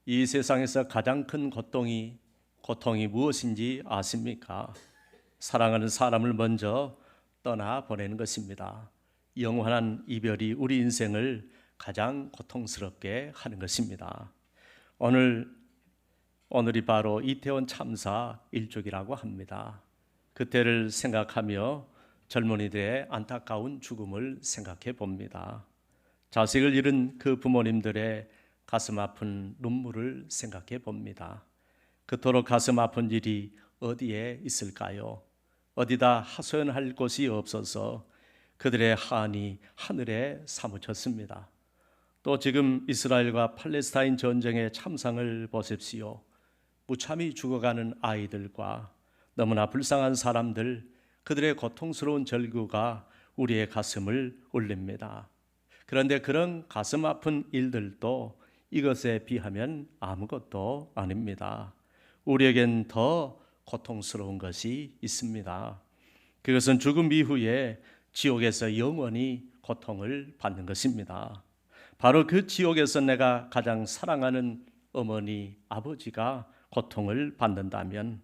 이 세상에서 가장 큰 고통이 무엇인지 아십니까? 사랑하는 사람을 먼저 떠나 보내는 것입니다. 영원한 이별이 우리 인생을 가장 고통스럽게 하는 것입니다. 오늘이 바로 이태원 참사 일주기라고 합니다. 그때를 생각하며 젊은이들의 안타까운 죽음을 생각해 봅니다. 자식을 잃은 그 부모님들의 가슴 아픈 눈물을 생각해 봅니다. 그토록 가슴 아픈 일이 어디에 있을까요? 어디다 하소연할 곳이 없어서 그들의 한이 하늘에 사무쳤습니다. 또 지금 이스라엘과 팔레스타인 전쟁의 참상을 보십시오. 무참히 죽어가는 아이들과 너무나 불쌍한 사람들, 그들의 고통스러운 절규가 우리의 가슴을 울립니다. 그런데 그런 가슴 아픈 일들도 이것에 비하면 아무것도 아닙니다. 우리에겐 더 고통스러운 것이 있습니다. 그것은 죽음 이후에 지옥에서 영원히 고통을 받는 것입니다. 바로 그 지옥에서 내가 가장 사랑하는 어머니, 아버지가 고통을 받는다면,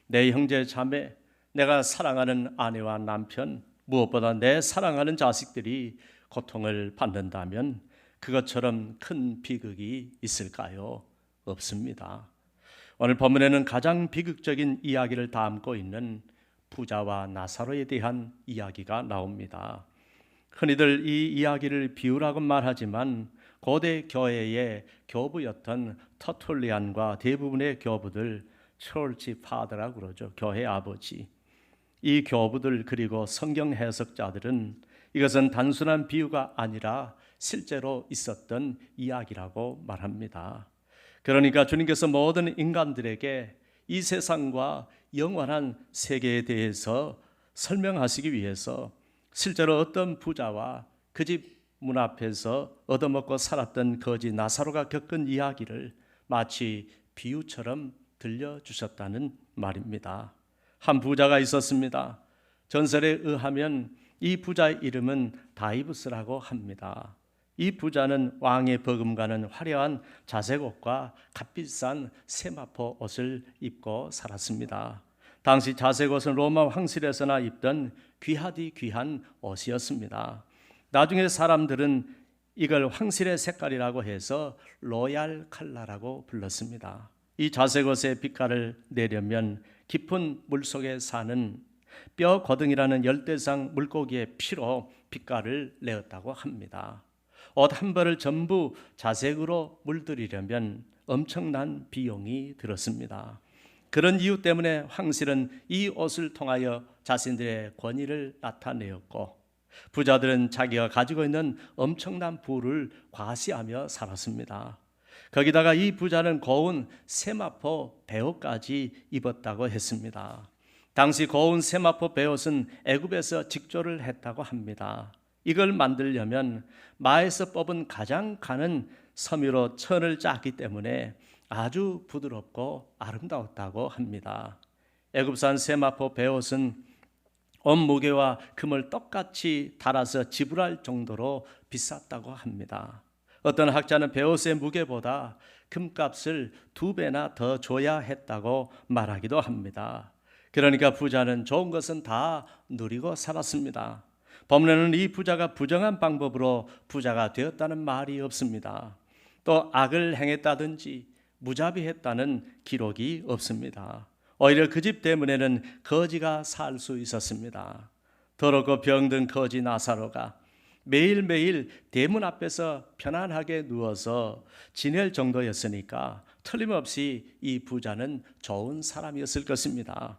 내 형제 자매, 내가 사랑하는 아내와 남편, 무엇보다 내 사랑하는 자식들이 고통을 받는다면 그것처럼 큰 비극이 있을까요? 없습니다. 오늘 본문에는 가장 비극적인 이야기를 담고 있는 부자와 나사로에 대한 이야기가 나옵니다. 흔히들 이 이야기를 비유라고 말하지만 고대 교회의 교부였던 터툴리안과 대부분의 교부들, 철치 파더라고 그러죠. 교회 아버지. 이 교부들 그리고 성경 해석자들은 이것은 단순한 비유가 아니라 실제로 있었던 이야기라고 말합니다. 그러니까 주님께서 모든 인간들에게 이 세상과 영원한 세계에 대해서 설명하시기 위해서 실제로 어떤 부자와 그 집 문 앞에서 얻어먹고 살았던 거지 나사로가 겪은 이야기를 마치 비유처럼 들려주셨다는 말입니다. 한 부자가 있었습니다. 전설에 의하면 이 부자의 이름은 다이부스라고 합니다. 이 부자는 왕의 버금가는 화려한 자색 옷과 값비싼 세마포 옷을 입고 살았습니다. 당시 자색 옷은 로마 황실에서나 입던 귀하디 귀한 옷이었습니다. 나중에 사람들은 이걸 황실의 색깔이라고 해서 로얄 컬러라고 불렀습니다. 이 자색 옷의 빛깔을 내려면 깊은 물속에 사는 뼈 고등이라는 열대상 물고기의 피로 빛깔을 내었다고 합니다. 옷 한 벌을 전부 자색으로 물들이려면 엄청난 비용이 들었습니다. 그런 이유 때문에 황실은 이 옷을 통하여 자신들의 권위를 나타내었고, 부자들은 자기가 가지고 있는 엄청난 부를 과시하며 살았습니다. 거기다가 이 부자는 고운 세마포 베옷까지 입었다고 했습니다. 당시 고운 세마포 베옷은 애굽에서 직조를 했다고 합니다. 이걸 만들려면 마에서 뽑은 가장 가는 섬유로 천을 짰기 때문에 아주 부드럽고 아름다웠다고 합니다. 애굽산 세마포 베옷은 옷 무게와 금을 똑같이 달아서 지불할 정도로 비쌌다고 합니다. 어떤 학자는 베옷의 무게보다 금값을 2배나 더 줘야 했다고 말하기도 합니다. 그러니까 부자는 좋은 것은 다 누리고 살았습니다. 본문에는 이 부자가 부정한 방법으로 부자가 되었다는 말이 없습니다. 또 악을 행했다든지 무자비했다는 기록이 없습니다. 오히려 그 집 때문에는 거지가 살 수 있었습니다. 더럽고 병든 거지 나사로가 매일매일 대문 앞에서 편안하게 누워서 지낼 정도였으니까 틀림없이 이 부자는 좋은 사람이었을 것입니다.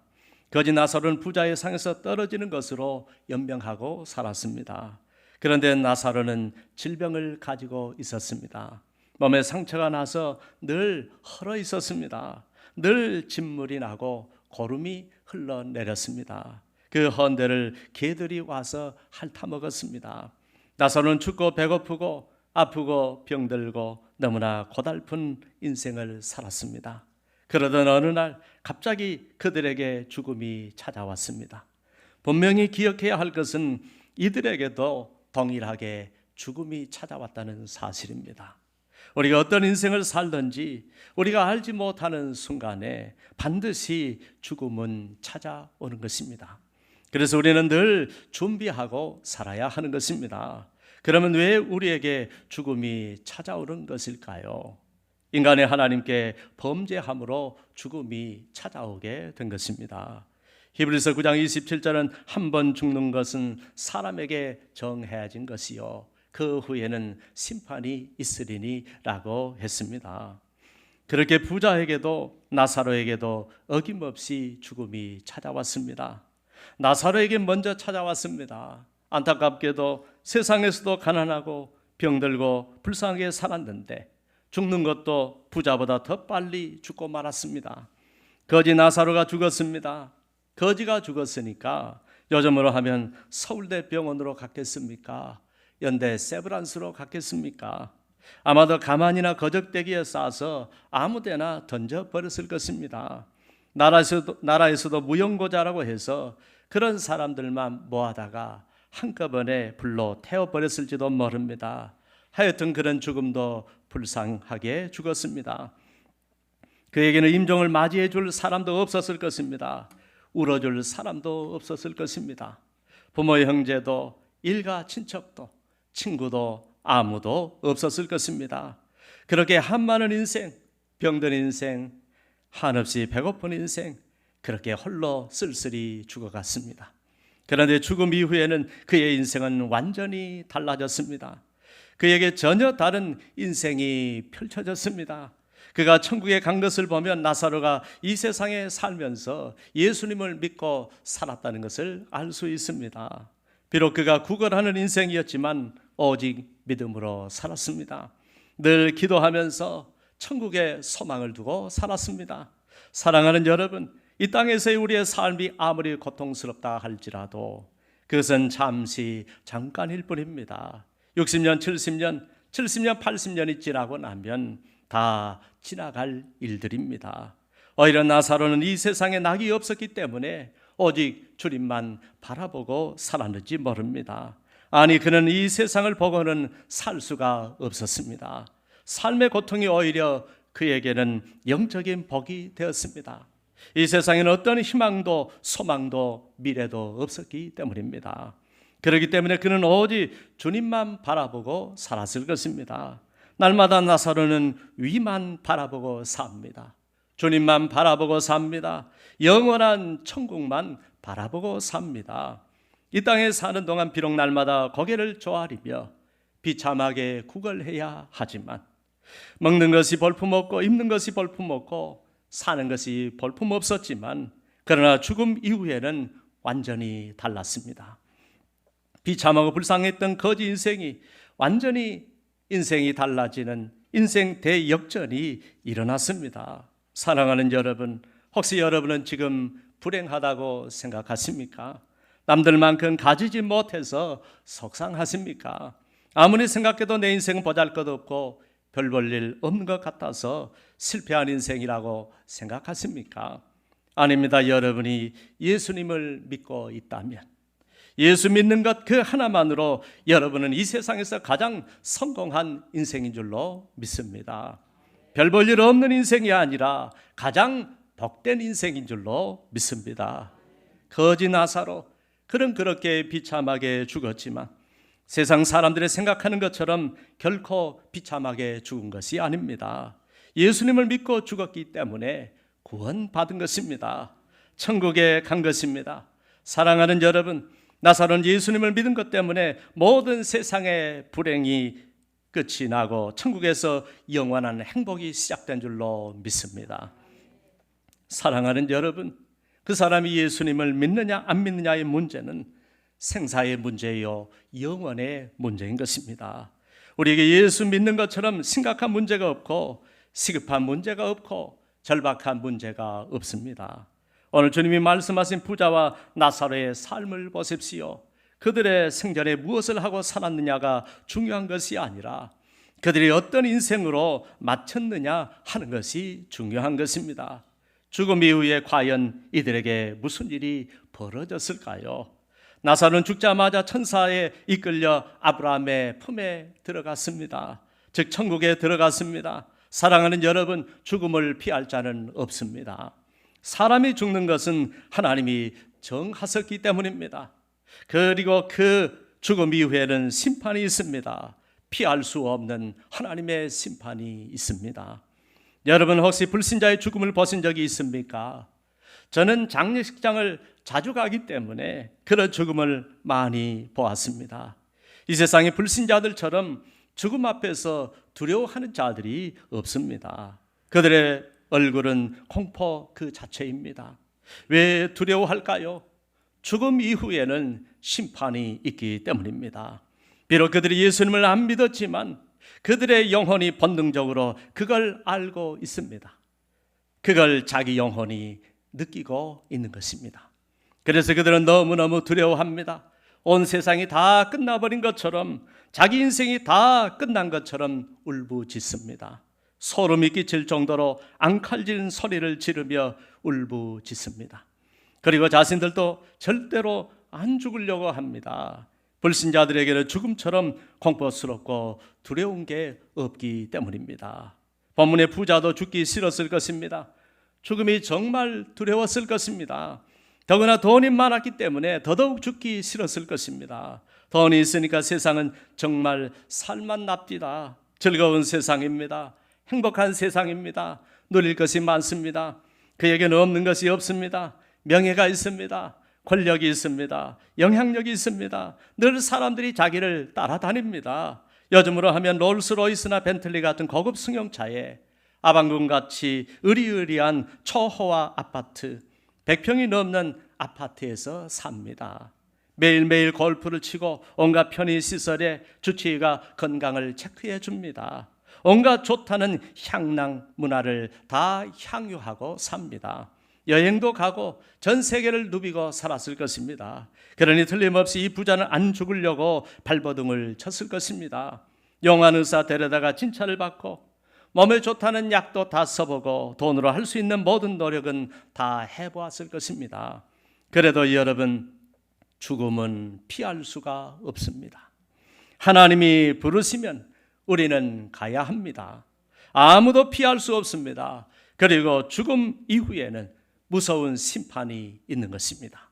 거지 나사로는 부자의 상에서 떨어지는 것으로 연명하고 살았습니다. 그런데 나사로는 질병을 가지고 있었습니다. 몸에 상처가 나서 늘 헐어 있었습니다. 늘 진물이 나고 고름이 흘러내렸습니다. 그 헌데를 개들이 와서 핥아먹었습니다. 나사로는 춥고 배고프고 아프고 병들고 너무나 고달픈 인생을 살았습니다. 그러던 어느 날 갑자기 그들에게 죽음이 찾아왔습니다. 분명히 기억해야 할 것은 이들에게도 동일하게 죽음이 찾아왔다는 사실입니다. 우리가 어떤 인생을 살든지 우리가 알지 못하는 순간에 반드시 죽음은 찾아오는 것입니다. 그래서 우리는 늘 준비하고 살아야 하는 것입니다. 그러면 왜 우리에게 죽음이 찾아오는 것일까요? 인간의 하나님께 범죄함으로 죽음이 찾아오게 된 것입니다. 히브리서 9장 27절은 한 번 죽는 것은 사람에게 정해진 것이요 그 후에는 심판이 있으리니 라고 했습니다. 그렇게 부자에게도 나사로에게도 어김없이 죽음이 찾아왔습니다. 나사로에게 먼저 찾아왔습니다. 안타깝게도 세상에서도 가난하고 병들고 불쌍하게 살았는데 죽는 것도 부자보다 더 빨리 죽고 말았습니다. 거지 나사로가 죽었습니다. 거지가 죽었으니까 요즘으로 하면 서울대 병원으로 갔겠습니까? 연대 세브란스로 갔겠습니까? 아마도 가만히나 거적대기에 싸서 아무데나 던져버렸을 것입니다. 나라에서도 무용고자라고 해서 그런 사람들만 모아다가 한꺼번에 불로 태워버렸을지도 모릅니다. 하여튼 그런 죽음도 불쌍하게 죽었습니다. 그에게는 임종을 맞이해 줄 사람도 없었을 것입니다. 울어줄 사람도 없었을 것입니다. 부모 형제도 일가 친척도 친구도 아무도 없었을 것입니다. 그렇게 한많은 인생, 병든 인생, 한없이 배고픈 인생, 그렇게 홀로 쓸쓸히 죽어갔습니다. 그런데 죽음 이후에는 그의 인생은 완전히 달라졌습니다. 그에게 전혀 다른 인생이 펼쳐졌습니다. 그가 천국에 간 것을 보면 나사로가 이 세상에 살면서 예수님을 믿고 살았다는 것을 알 수 있습니다. 비록 그가 구걸하는 인생이었지만 오직 믿음으로 살았습니다. 늘 기도하면서 천국에 소망을 두고 살았습니다. 사랑하는 여러분, 이 땅에서의 우리의 삶이 아무리 고통스럽다 할지라도 그것은 잠시 잠깐일 뿐입니다. 60년, 70년, 80년이 지나고 나면 다 지나갈 일들입니다. 오히려 나사로는 이 세상에 낙이 없었기 때문에 오직 주님만 바라보고 살았는지 모릅니다. 아니, 그는 이 세상을 보고는 살 수가 없었습니다. 삶의 고통이 오히려 그에게는 영적인 복이 되었습니다. 이 세상에는 어떤 희망도 소망도 미래도 없었기 때문입니다. 그렇기 때문에 그는 오직 주님만 바라보고 살았을 것입니다. 날마다 나사로는 위만 바라보고 삽니다. 주님만 바라보고 삽니다. 영원한 천국만 바라보고 삽니다. 이 땅에 사는 동안 비록 날마다 고개를 조아리며 비참하게 구걸해야 하지만 먹는 것이 볼품없고 입는 것이 볼품없고 사는 것이 볼품없었지만 그러나 죽음 이후에는 완전히 달랐습니다. 비참하고 불쌍했던 거지 인생이 완전히 인생이 달라지는 인생 대역전이 일어났습니다. 사랑하는 여러분, 혹시 여러분은 지금 불행하다고 생각하십니까? 남들만큼 가지지 못해서 속상하십니까? 아무리 생각해도 내 인생은 보잘것없고 별 볼 일 없는 것 같아서 실패한 인생이라고 생각하십니까? 아닙니다. 여러분이 예수님을 믿고 있다면 예수 믿는 것 그 하나만으로 여러분은 이 세상에서 가장 성공한 인생인 줄로 믿습니다. 별 볼 일 없는 인생이 아니라 가장 복된 인생인 줄로 믿습니다. 거지 나사로 그는 그렇게 비참하게 죽었지만 세상 사람들이 생각하는 것처럼 결코 비참하게 죽은 것이 아닙니다. 예수님을 믿고 죽었기 때문에 구원받은 것입니다. 천국에 간 것입니다. 사랑하는 여러분, 나사로는 예수님을 믿은 것 때문에 모든 세상의 불행이 끝이 나고 천국에서 영원한 행복이 시작된 줄로 믿습니다. 사랑하는 여러분, 그 사람이 예수님을 믿느냐 안 믿느냐의 문제는 생사의 문제요 영원의 문제인 것입니다. 우리에게 예수 믿는 것처럼 심각한 문제가 없고 시급한 문제가 없고 절박한 문제가 없습니다. 오늘 주님이 말씀하신 부자와 나사로의 삶을 보십시오. 그들의 생전에 무엇을 하고 살았느냐가 중요한 것이 아니라 그들이 어떤 인생으로 마쳤느냐 하는 것이 중요한 것입니다. 죽음 이후에 과연 이들에게 무슨 일이 벌어졌을까요? 나사로는 죽자마자 천사에 이끌려 아브라함의 품에 들어갔습니다. 즉 천국에 들어갔습니다. 사랑하는 여러분, 죽음을 피할 자는 없습니다. 사람이 죽는 것은 하나님이 정하셨기 때문입니다. 그리고 그 죽음 이후에는 심판이 있습니다. 피할 수 없는 하나님의 심판이 있습니다. 여러분, 혹시 불신자의 죽음을 보신 적이 있습니까? 저는 장례식장을 자주 가기 때문에 그런 죽음을 많이 보았습니다. 이 세상의 불신자들처럼 죽음 앞에서 두려워하는 자들이 없습니다. 그들의 얼굴은 공포 그 자체입니다. 왜 두려워할까요? 죽음 이후에는 심판이 있기 때문입니다. 비록 그들이 예수님을 안 믿었지만 그들의 영혼이 본능적으로 그걸 알고 있습니다. 그걸 자기 영혼이 느끼고 있는 것입니다. 그래서 그들은 너무너무 두려워합니다. 온 세상이 다 끝나버린 것처럼, 자기 인생이 다 끝난 것처럼 울부짖습니다. 소름이 끼칠 정도로 앙칼진 소리를 지르며 울부짖습니다. 그리고 자신들도 절대로 안 죽으려고 합니다. 불신자들에게는 죽음처럼 공포스럽고 두려운 게 없기 때문입니다. 본문의 부자도 죽기 싫었을 것입니다. 죽음이 정말 두려웠을 것입니다. 더구나 돈이 많았기 때문에 더더욱 죽기 싫었을 것입니다. 돈이 있으니까 세상은 정말 살맛납디다. 즐거운 세상입니다. 행복한 세상입니다. 누릴 것이 많습니다. 그에게는 없는 것이 없습니다. 명예가 있습니다. 권력이 있습니다. 영향력이 있습니다. 늘 사람들이 자기를 따라다닙니다. 요즘으로 하면 롤스로이스나 벤틀리 같은 고급 승용차에 아방궁같이 으리으리한 초호화 아파트, 100평이 넘는 아파트에서 삽니다. 매일매일 골프를 치고 온갖 편의시설에 주치의가 건강을 체크해 줍니다. 온갖 좋다는 향락 문화를 다 향유하고 삽니다. 여행도 가고 전 세계를 누비고 살았을 것입니다. 그러니 틀림없이 이 부자는 안 죽으려고 발버둥을 쳤을 것입니다. 용한 의사 데려다가 진찰을 받고 몸에 좋다는 약도 다 써보고 돈으로 할 수 있는 모든 노력은 다 해보았을 것입니다. 그래도 여러분, 죽음은 피할 수가 없습니다. 하나님이 부르시면 우리는 가야 합니다. 아무도 피할 수 없습니다. 그리고 죽음 이후에는 무서운 심판이 있는 것입니다.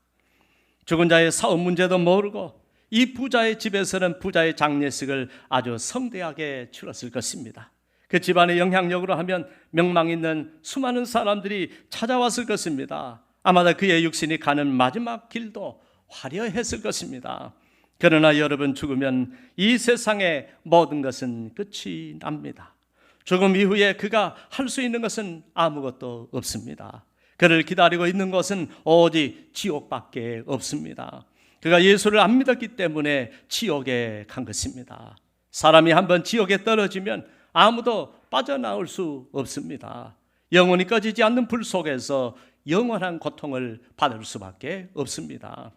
죽은 자의 사업 문제도 모르고 이 부자의 집에서는 부자의 장례식을 아주 성대하게 치렀을 것입니다. 그 집안의 영향력으로 하면 명망 있는 수많은 사람들이 찾아왔을 것입니다. 아마도 그의 육신이 가는 마지막 길도 화려했을 것입니다. 그러나 여러분, 죽으면 이 세상의 모든 것은 끝이 납니다. 죽음 이후에 그가 할 수 있는 것은 아무것도 없습니다. 그를 기다리고 있는 것은 오직 지옥밖에 없습니다. 그가 예수를 안 믿었기 때문에 지옥에 간 것입니다. 사람이 한번 지옥에 떨어지면 아무도 빠져나올 수 없습니다. 영원히 꺼지지 않는 불 속에서 영원한 고통을 받을 수밖에 없습니다.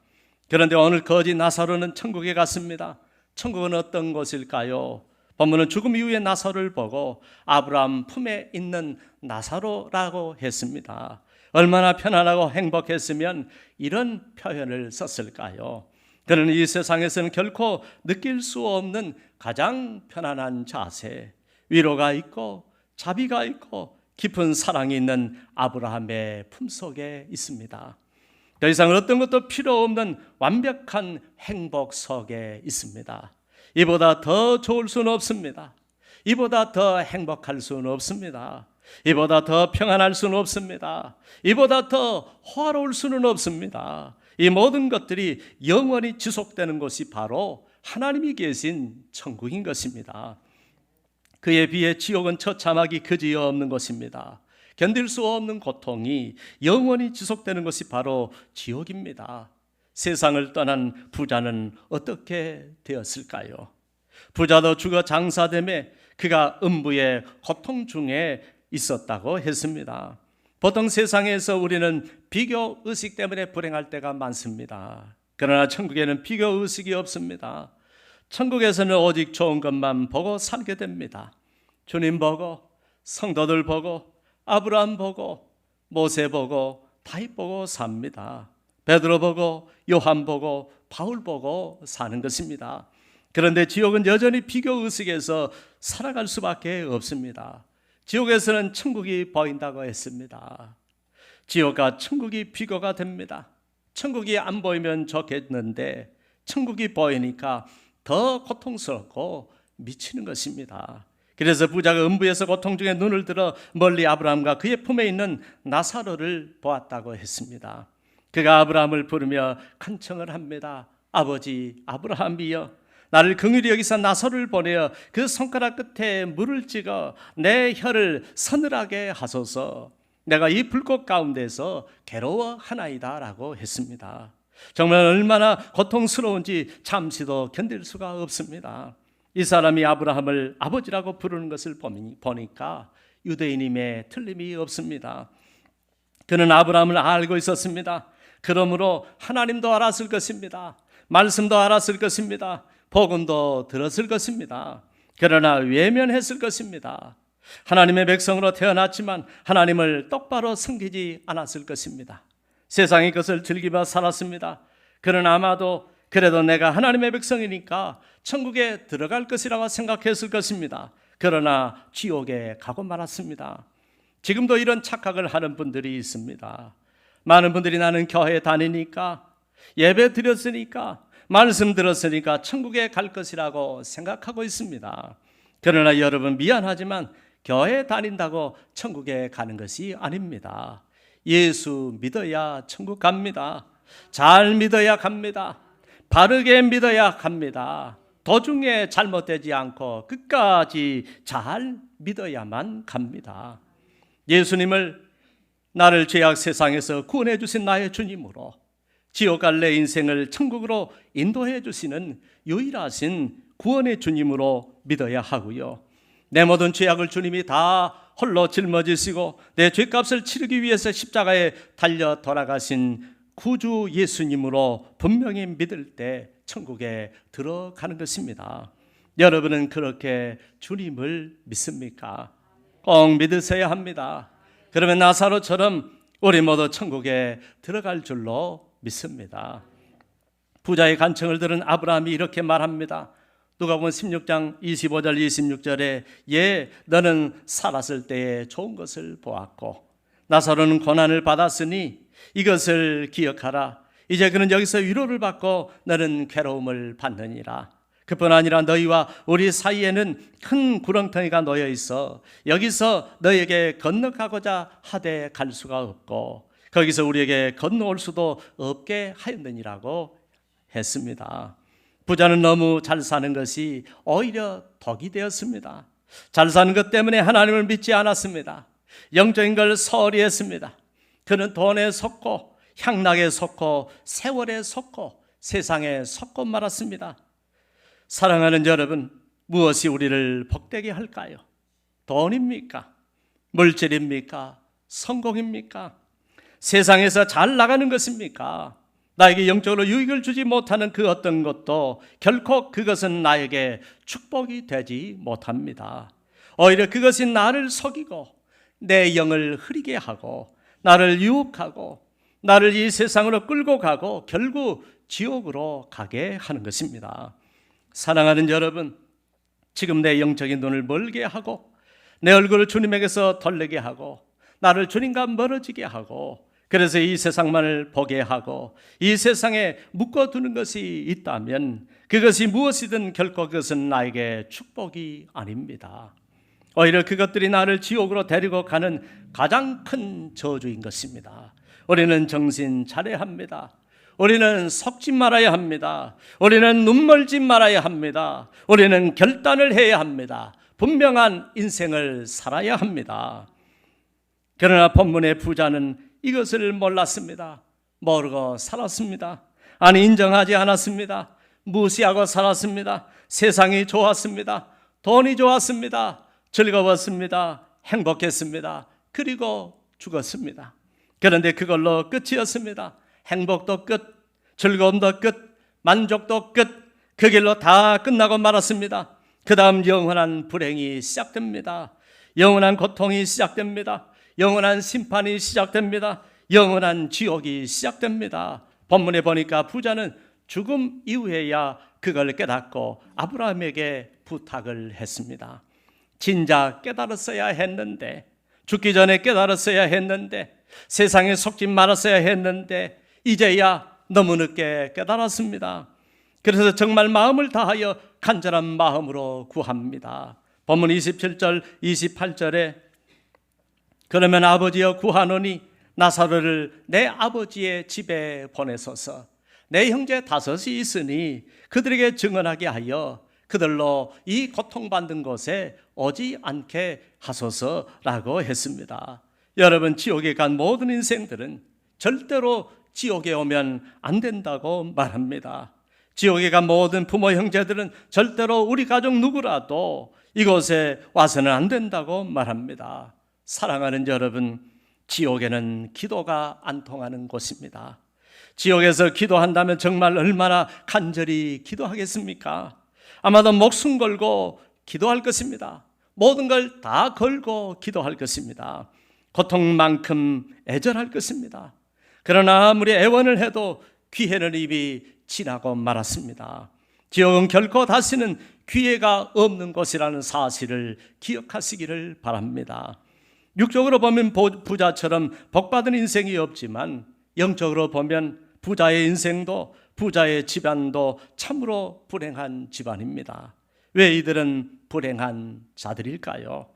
그런데 오늘 거지 나사로는 천국에 갔습니다. 천국은 어떤 곳일까요? 본문은 죽음 이후에 나사로를 보고 아브라함 품에 있는 나사로라고 했습니다. 얼마나 편안하고 행복했으면 이런 표현을 썼을까요? 그는 이 세상에서는 결코 느낄 수 없는 가장 편안한 자세, 위로가 있고 자비가 있고 깊은 사랑이 있는 아브라함의 품속에 있습니다. 더 이상 어떤 것도 필요 없는 완벽한 행복 속에 있습니다. 이보다 더 좋을 수는 없습니다. 이보다 더 행복할 수는 없습니다. 이보다 더 평안할 수는 없습니다. 이보다 더 호화로울 수는 없습니다. 이 모든 것들이 영원히 지속되는 곳이 바로 하나님이 계신 천국인 것입니다. 그에 비해 지옥은 처참하기 그지없는 것입니다. 견딜 수 없는 고통이 영원히 지속되는 것이 바로 지옥입니다. 세상을 떠난 부자는 어떻게 되었을까요? 부자도 죽어 장사되매 그가 음부의 고통 중에 있었다고 했습니다. 보통 세상에서 우리는 비교 의식 때문에 불행할 때가 많습니다. 그러나 천국에는 비교 의식이 없습니다. 천국에서는 오직 좋은 것만 보고 살게 됩니다. 주님 보고, 성도들 보고, 아브라함 보고, 모세 보고, 다윗 보고 삽니다. 베드로 보고, 요한 보고, 바울 보고 사는 것입니다. 그런데 지옥은 여전히 비교의식에서 살아갈 수밖에 없습니다. 지옥에서는 천국이 보인다고 했습니다. 지옥과 천국이 비교가 됩니다. 천국이 안 보이면 좋겠는데 천국이 보이니까 더 고통스럽고 미치는 것입니다. 그래서 부자가 음부에서 고통 중에 눈을 들어 멀리 아브라함과 그의 품에 있는 나사로를 보았다고 했습니다. 그가 아브라함을 부르며 간청을 합니다. 아버지 아브라함이여, 나를 긍휼히 여기서 나사로를 보내어 그 손가락 끝에 물을 찍어 내 혀를 서늘하게 하소서. 내가 이 불꽃 가운데서 괴로워하나이다 라고 했습니다. 정말 얼마나 고통스러운지 잠시도 견딜 수가 없습니다. 이 사람이 아브라함을 아버지라고 부르는 것을 보니까 유대인임에 틀림이 없습니다. 그는 아브라함을 알고 있었습니다. 그러므로 하나님도 알았을 것입니다. 말씀도 알았을 것입니다. 복음도 들었을 것입니다. 그러나 외면했을 것입니다. 하나님의 백성으로 태어났지만 하나님을 똑바로 섬기지 않았을 것입니다. 세상의 것을 즐기며 살았습니다. 그는 아마도 그래도 내가 하나님의 백성이니까 천국에 들어갈 것이라고 생각했을 것입니다. 그러나 지옥에 가고 말았습니다. 지금도 이런 착각을 하는 분들이 있습니다. 많은 분들이 나는 교회 다니니까, 예배 드렸으니까, 말씀 들었으니까 천국에 갈 것이라고 생각하고 있습니다. 그러나 여러분, 미안하지만 교회 다닌다고 천국에 가는 것이 아닙니다. 예수 믿어야 천국 갑니다. 잘 믿어야 갑니다. 바르게 믿어야 갑니다. 도중에 잘못되지 않고 끝까지 잘 믿어야만 갑니다. 예수님을 나를 죄악 세상에서 구원해 주신 나의 주님으로 지옥 갈 내 인생을 천국으로 인도해 주시는 유일하신 구원의 주님으로 믿어야 하고요. 내 모든 죄악을 주님이 다 홀로 짊어지시고 내 죄값을 치르기 위해서 십자가에 달려 돌아가신 구주 예수님으로 분명히 믿을 때 천국에 들어가는 것입니다. 여러분은 그렇게 주님을 믿습니까? 꼭 믿으셔야 합니다. 그러면 나사로처럼 우리 모두 천국에 들어갈 줄로 믿습니다. 부자의 간청을 들은 아브라함이 이렇게 말합니다. 누가복음 16장 25절 26절에 예, 너는 살았을 때에 좋은 것을 보았고 나사로는 고난을 받았으니 이것을 기억하라. 이제 그는 여기서 위로를 받고 너는 괴로움을 받느니라. 그뿐 아니라 너희와 우리 사이에는 큰 구렁텅이가 놓여 있어 여기서 너에게 건너가고자 하되 갈 수가 없고 거기서 우리에게 건너올 수도 없게 하였느니라고 했습니다. 부자는 너무 잘 사는 것이 오히려 덕이 되었습니다. 잘 사는 것 때문에 하나님을 믿지 않았습니다. 영적인 걸 소홀히 했습니다. 그는 돈에 속고 향락에 속고 세월에 속고 세상에 속고 말았습니다. 사랑하는 여러분, 무엇이 우리를 복되게 할까요? 돈입니까? 물질입니까? 성공입니까? 세상에서 잘 나가는 것입니까? 나에게 영적으로 유익을 주지 못하는 그 어떤 것도 결코 그것은 나에게 축복이 되지 못합니다. 오히려 그것이 나를 속이고 내 영을 흐리게 하고 나를 유혹하고 나를 이 세상으로 끌고 가고 결국 지옥으로 가게 하는 것입니다. 사랑하는 여러분, 지금 내 영적인 눈을 멀게 하고 내 얼굴을 주님에게서 돌리게 하고 나를 주님과 멀어지게 하고 그래서 이 세상만을 보게 하고 이 세상에 묶어두는 것이 있다면 그것이 무엇이든 결코 그것은 나에게 축복이 아닙니다. 오히려 그것들이 나를 지옥으로 데리고 가는 가장 큰 저주인 것입니다. 우리는 정신 차려야 합니다. 우리는 속지 말아야 합니다. 우리는 눈멀지 말아야 합니다. 우리는 결단을 해야 합니다. 분명한 인생을 살아야 합니다. 그러나 본문의 부자는 이것을 몰랐습니다. 모르고 살았습니다. 아니, 인정하지 않았습니다. 무시하고 살았습니다. 세상이 좋았습니다. 돈이 좋았습니다. 즐거웠습니다. 행복했습니다. 그리고 죽었습니다. 그런데 그걸로 끝이었습니다. 행복도 끝, 즐거움도 끝, 만족도 끝, 그 길로 다 끝나고 말았습니다. 그 다음 영원한 불행이 시작됩니다. 영원한 고통이 시작됩니다. 영원한 심판이 시작됩니다. 영원한 지옥이 시작됩니다. 본문에 보니까 부자는 죽음 이후에야 그걸 깨닫고 아브라함에게 부탁을 했습니다. 진작 깨달았어야 했는데, 죽기 전에 깨달았어야 했는데, 세상에 속지 말았어야 했는데 이제야 너무 늦게 깨달았습니다. 그래서 정말 마음을 다하여 간절한 마음으로 구합니다. 본문 27절 28절에 그러면 아버지여 구하노니 나사로를 내 아버지의 집에 보내소서. 내 형제 다섯이 있으니 그들에게 증언하게 하여 그들로 이 고통받는 곳에 오지 않게 하소서라고 했습니다. 여러분, 지옥에 간 모든 인생들은 절대로 지옥에 오면 안 된다고 말합니다. 지옥에 간 모든 부모 형제들은 절대로 우리 가족 누구라도 이곳에 와서는 안 된다고 말합니다. 사랑하는 여러분, 지옥에는 기도가 안 통하는 곳입니다. 지옥에서 기도한다면 정말 얼마나 간절히 기도하겠습니까? 아마도 목숨 걸고 기도할 것입니다. 모든 걸 다 걸고 기도할 것입니다. 고통만큼 애절할 것입니다. 그러나 아무리 애원을 해도 기회는 이미 지나고 말았습니다. 지옥은 결코 다시는 기회가 없는 곳이라는 사실을 기억하시기를 바랍니다. 육적으로 보면 부자처럼 복받은 인생이 없지만 영적으로 보면 부자의 인생도 부자의 집안도 참으로 불행한 집안입니다. 왜 이들은 불행한 자들일까요?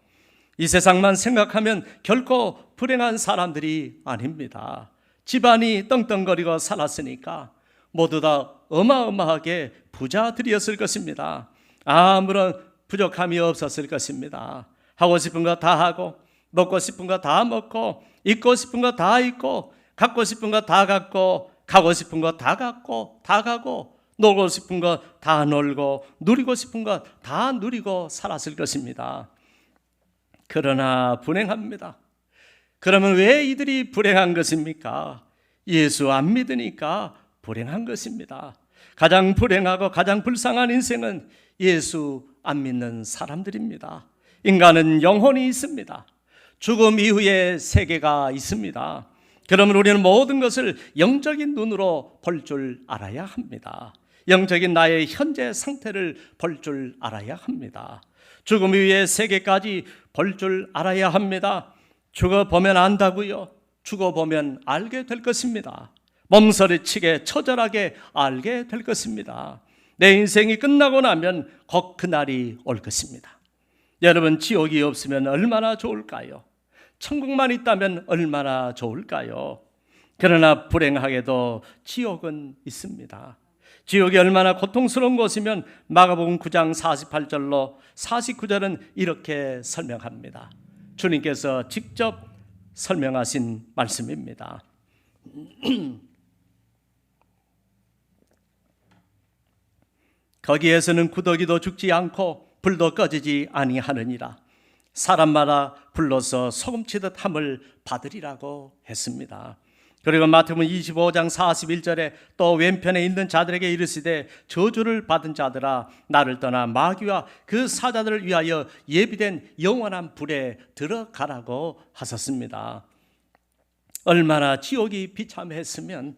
이 세상만 생각하면 결코 불행한 사람들이 아닙니다. 집안이 떵떵거리고 살았으니까 모두 다 어마어마하게 부자들이었을 것입니다. 아무런 부족함이 없었을 것입니다. 하고 싶은 거 다 하고, 먹고 싶은 거 다 먹고, 입고 싶은 거 다 입고, 갖고 싶은 거 다 갖고, 가고 싶은 거 다 갖고, 다 가고, 놀고 싶은 거 다 놀고, 누리고 싶은 거 다 누리고 살았을 것입니다. 그러나 불행합니다. 그러면 왜 이들이 불행한 것입니까? 예수 안 믿으니까 불행한 것입니다. 가장 불행하고 가장 불쌍한 인생은 예수 안 믿는 사람들입니다. 인간은 영혼이 있습니다. 죽음 이후에 세계가 있습니다. 그러면 우리는 모든 것을 영적인 눈으로 볼 줄 알아야 합니다. 영적인 나의 현재 상태를 볼 줄 알아야 합니다. 죽음 이후의 세계까지 볼 줄 알아야 합니다. 죽어보면 안다고요? 죽어보면 알게 될 것입니다. 몸서리치게 처절하게 알게 될 것입니다. 내 인생이 끝나고 나면 곧 그날이 올 것입니다. 여러분, 지옥이 없으면 얼마나 좋을까요? 천국만 있다면 얼마나 좋을까요? 그러나 불행하게도 지옥은 있습니다. 지옥이 얼마나 고통스러운 곳이면 마가복음 9장 48절로 49절은 이렇게 설명합니다. 주님께서 직접 설명하신 말씀입니다. 거기에서는 구더기도 죽지 않고 불도 꺼지지 아니하느니라. 사람마다 불러서 소금치듯 함을 받으리라고 했습니다. 그리고 마태복음 25장 41절에 또 왼편에 있는 자들에게 이르시되 저주를 받은 자들아 나를 떠나 마귀와 그 사자들을 위하여 예비된 영원한 불에 들어가라고 하셨습니다. 얼마나 지옥이 비참했으면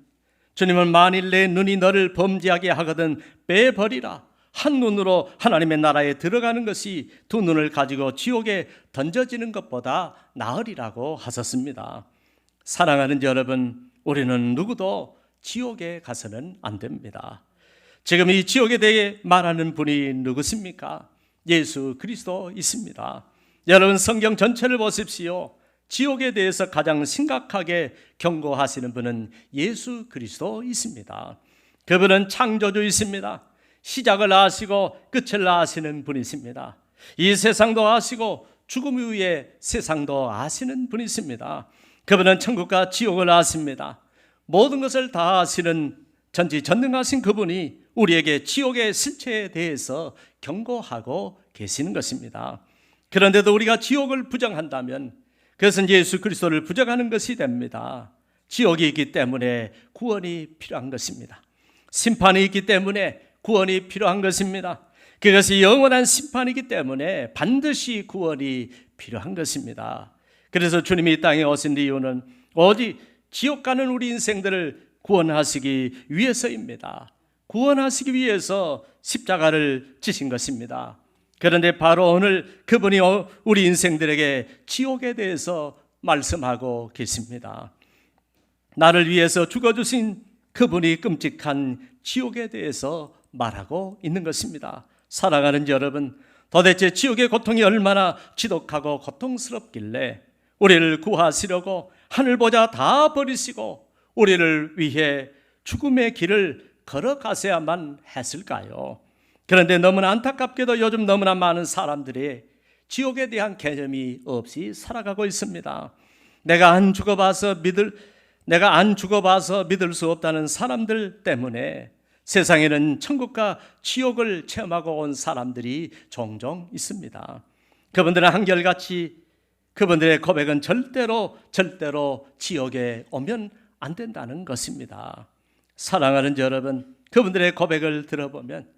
주님은 만일 내 눈이 너를 범죄하게 하거든 빼버리라. 한 눈으로 하나님의 나라에 들어가는 것이 두 눈을 가지고 지옥에 던져지는 것보다 나으리라고 하셨습니다. 사랑하는 여러분, 우리는 누구도 지옥에 가서는 안 됩니다. 지금 이 지옥에 대해 말하는 분이 누구십니까? 예수 그리스도 있습니다. 여러분, 성경 전체를 보십시오. 지옥에 대해서 가장 심각하게 경고하시는 분은 예수 그리스도 있습니다. 그분은 창조주이십니다. 시작을 아시고 끝을 아시는 분이십니다. 이 세상도 아시고 죽음 이후의 세상도 아시는 분이십니다. 그분은 천국과 지옥을 아십니다. 모든 것을 다 아시는 전지전능하신 그분이 우리에게 지옥의 실체에 대해서 경고하고 계시는 것입니다. 그런데도 우리가 지옥을 부정한다면 그것은 예수 그리스도를 부정하는 것이 됩니다. 지옥이 있기 때문에 구원이 필요한 것입니다. 심판이 있기 때문에 구원이 필요한 것입니다. 그것이 영원한 심판이기 때문에 반드시 구원이 필요한 것입니다. 그래서 주님이 이 땅에 오신 이유는 오직 지옥 가는 우리 인생들을 구원하시기 위해서입니다. 구원하시기 위해서 십자가를 지신 것입니다. 그런데 바로 오늘 그분이 우리 인생들에게 지옥에 대해서 말씀하고 계십니다. 나를 위해서 죽어주신 그분이 끔찍한 지옥에 대해서 말하고 있는 것입니다. 사랑하는 여러분, 도대체 지옥의 고통이 얼마나 지독하고 고통스럽길래 우리를 구하시려고 하늘보자 다 버리시고 우리를 위해 죽음의 길을 걸어가셔야만 했을까요? 그런데 너무나 안타깝게도 요즘 너무나 많은 사람들이 지옥에 대한 개념이 없이 살아가고 있습니다. 내가 안 죽어봐서 믿을 수 없다는 사람들 때문에 세상에는 천국과 지옥을 체험하고 온 사람들이 종종 있습니다. 그분들은 한결같이 그분들의 고백은 절대로 지옥에 오면 안 된다는 것입니다. 사랑하는 여러분, 그분들의 고백을 들어보면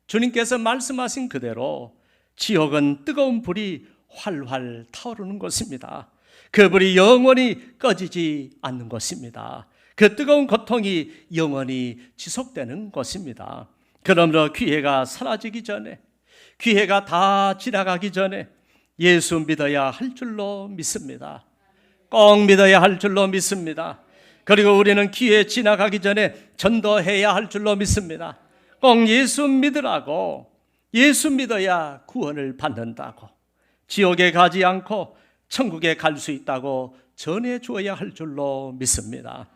주님께서 말씀하신 그대로 지옥은 뜨거운 불이 활활 타오르는 곳입니다. 그 불이 영원히 꺼지지 않는 곳입니다. 그 뜨거운 고통이 영원히 지속되는 곳입니다. 그러므로 기회가 사라지기 전에, 기회가 다 지나가기 전에 예수 믿어야 할 줄로 믿습니다. 꼭 믿어야 할 줄로 믿습니다. 그리고 우리는 기회 지나가기 전에 전도해야 할 줄로 믿습니다. 꼭 예수 믿으라고, 예수 믿어야 구원을 받는다고, 지옥에 가지 않고 천국에 갈 수 있다고 전해 주어야 할 줄로 믿습니다.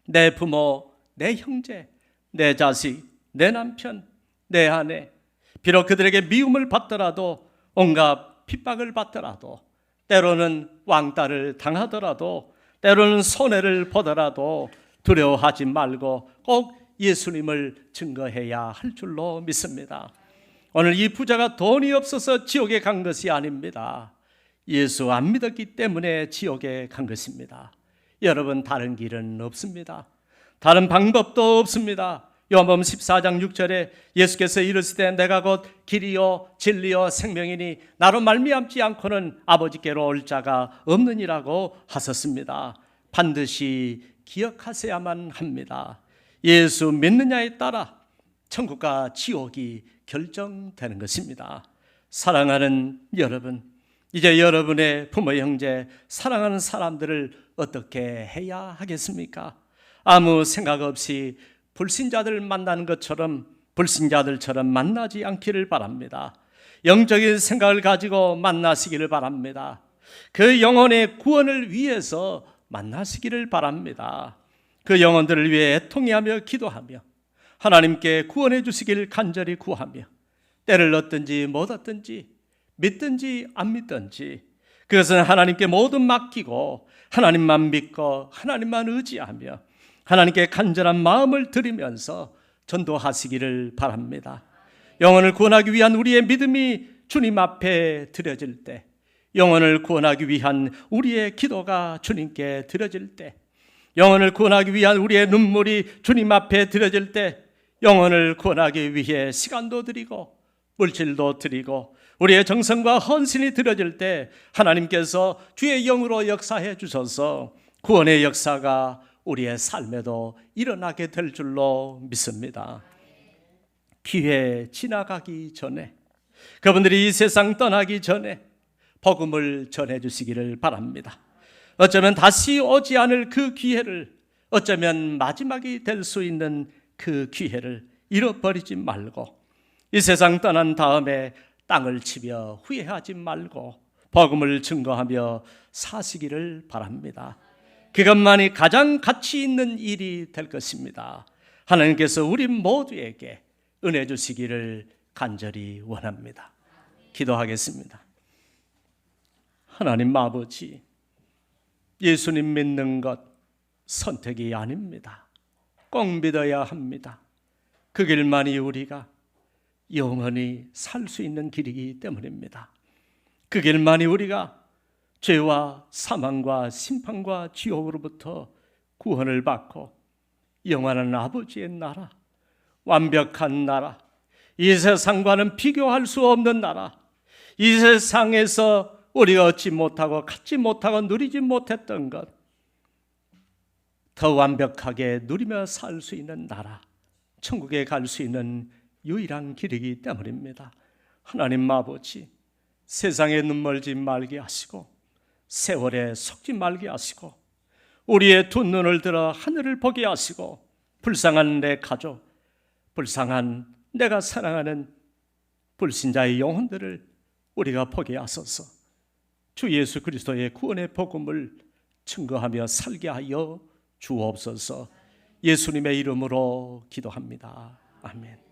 내 부모, 내 형제, 내 자식, 내 남편, 내 아내, 비록 그들에게 미움을 받더라도, 온갖 핍박을 받더라도, 때로는 왕따를 당하더라도, 때로는 손해를 보더라도 두려워하지 말고 꼭 예수님을 증거해야 할 줄로 믿습니다. 오늘 이 부자가 돈이 없어서 지옥에 간 것이 아닙니다. 예수 안 믿었기 때문에 지옥에 간 것입니다. 여러분, 다른 길은 없습니다. 다른 방법도 없습니다. 요한복음 14장 6절에 예수께서 이르시되 내가 곧 길이요 진리요 생명이니 나로 말미암지 않고는 아버지께로 올 자가 없느니라고 하셨습니다. 반드시 기억하셔야만 합니다. 예수 믿느냐에 따라 천국과 지옥이 결정되는 것입니다. 사랑하는 여러분, 이제 여러분의 부모, 형제, 사랑하는 사람들을 어떻게 해야 하겠습니까? 아무 생각 없이 불신자들 만나는 것처럼 불신자들처럼 만나지 않기를 바랍니다. 영적인 생각을 가지고 만나시기를 바랍니다. 그 영혼의 구원을 위해서 만나시기를 바랍니다. 그 영혼들을 위해 애통해하며 기도하며 하나님께 구원해 주시길 간절히 구하며 때를 얻든지 못 얻든지 믿든지 안 믿든지 그것은 하나님께 모든 맡기고 하나님만 믿고 하나님만 의지하며 하나님께 간절한 마음을 드리면서 전도하시기를 바랍니다. 영혼을 구원하기 위한 우리의 믿음이 주님 앞에 드려질 때, 영혼을 구원하기 위한 우리의 기도가 주님께 드려질 때, 영혼을 구원하기 위한 우리의 눈물이 주님 앞에 드려질 때, 영혼을 구원하기 위해 시간도 드리고 물질도 드리고 우리의 정성과 헌신이 드려질 때 하나님께서 주의 영으로 역사해 주셔서 구원의 역사가 우리의 삶에도 일어나게 될 줄로 믿습니다. 기회 지나가기 전에, 그분들이 이 세상 떠나기 전에 복음을 전해주시기를 바랍니다. 어쩌면 다시 오지 않을 그 기회를, 어쩌면 마지막이 될 수 있는 그 기회를 잃어버리지 말고 이 세상 떠난 다음에 땅을 치며 후회하지 말고 복음을 증거하며 사시기를 바랍니다. 그것만이 가장 가치 있는 일이 될 것입니다. 하나님께서 우리 모두에게 은혜 주시기를 간절히 원합니다. 기도하겠습니다. 하나님 아버지, 예수님 믿는 것 선택이 아닙니다. 꼭 믿어야 합니다. 그 길만이 우리가 영원히 살 수 있는 길이기 때문입니다. 그 길만이 우리가 죄와 사망과 심판과 지옥으로부터 구원을 받고 영원한 아버지의 나라, 완벽한 나라, 이 세상과는 비교할 수 없는 나라, 이 세상에서 우리가 얻지 못하고 갖지 못하고 누리지 못했던 것 더 완벽하게 누리며 살 수 있는 나라, 천국에 갈 수 있는 유일한 길이기 때문입니다. 하나님 아버지, 세상에 눈멀지 말게 하시고 세월에 속지 말게 하시고 우리의 두 눈을 들어 하늘을 보게 하시고 불쌍한 내 가족, 불쌍한 내가 사랑하는 불신자의 영혼들을 우리가 보게 하소서. 주 예수 그리스도의 구원의 복음을 증거하며 살게 하여 주옵소서. 예수님의 이름으로 기도합니다. 아멘.